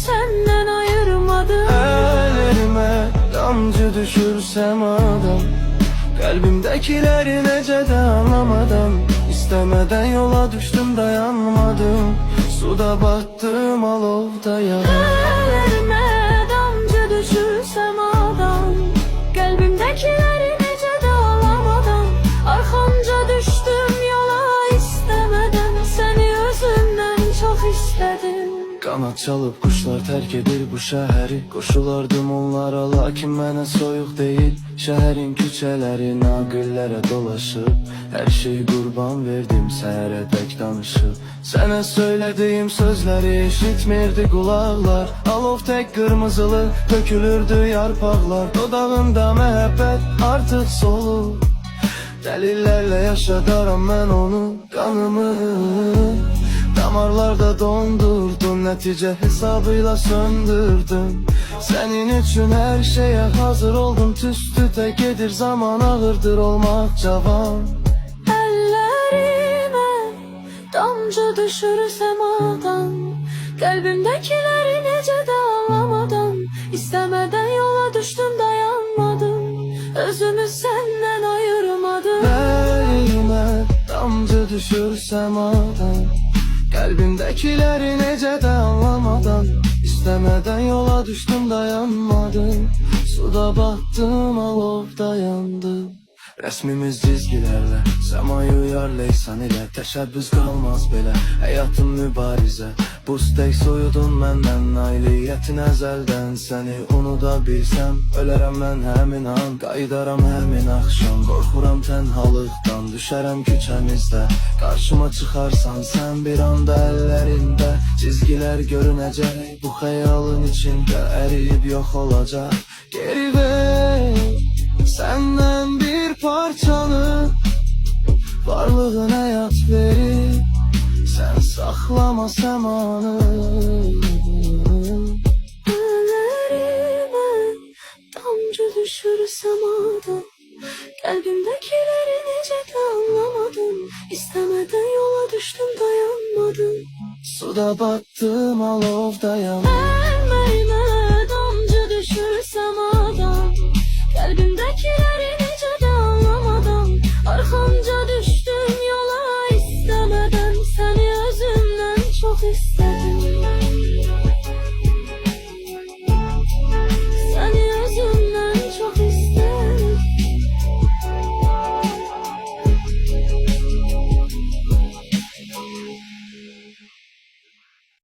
senden ayırmadım. Ellerime damcı düşürsem adam, kalbimdekileri necə de anlamadan, İstemeden yola düştüm dayanmadım, suda battım alovdayam. Ellerime damcı düşürsem adam, kalbimdekileri necə de alamadan, arxanca düştüm yola istemeden, seni özümden çok istedim. Kanat çalıp kuşlar terk edir bu şəhəri, qoşulardım onlara lakin mənə soyuq deyil. Şəhərin küçələri naqillərə dolaşıb, hər şey qurban verdim səhərə tək danışıb. Sənə söylədiyim sözləri eşitmirdi qulaqlar, alov tək qırmızılı tökülürdü yarpaqlar. Dodağında məhəbbət artıq solur, dəlillərlə yaşadaram mən onu, qanımı damarlarda dondurdum, netice hesabıyla söndürdüm. Senin için her şeye hazır oldum, tüstüte gelir zaman, ağırdır olmak cavan. Ellerime damcı düşürsem adam, kalbimdekileri necə de anlamadan, istemeden yola düştüm dayanmadım, özümü senden ayırmadım. Elime damcı düşürsem adam, kalbimdekileri necə de anlamadan, istemeden yola düştüm dayanmadım, suda battım alovda yandım. Resmimiz çizgilerle, səmayı uyarlaysan ilə, təşəbbüs qalmaz belə, həyatım mübarizə. Buz tək soyudun məndən, ailiyyətin əzəldən, səni unuda bilsəm, ölərəm mən həmin an, qayıdaram həmin axşam. Qorxuram tənhalıqdan, düşərəm küçəmizdə, qarşıma çıxarsan sən bir anda əllərində, çizgilər görünəcək bu xəyalın içində, əriyib yox olacaq. Geri ver senden bir parçanı, varlığın həyat verir, sen saklama zamanı. Ellerime damcı düşürsem adam, kalbimdekileri necə de anlamadım, istemeden yola düştüm dayanmadım. Suda battım alovdayam.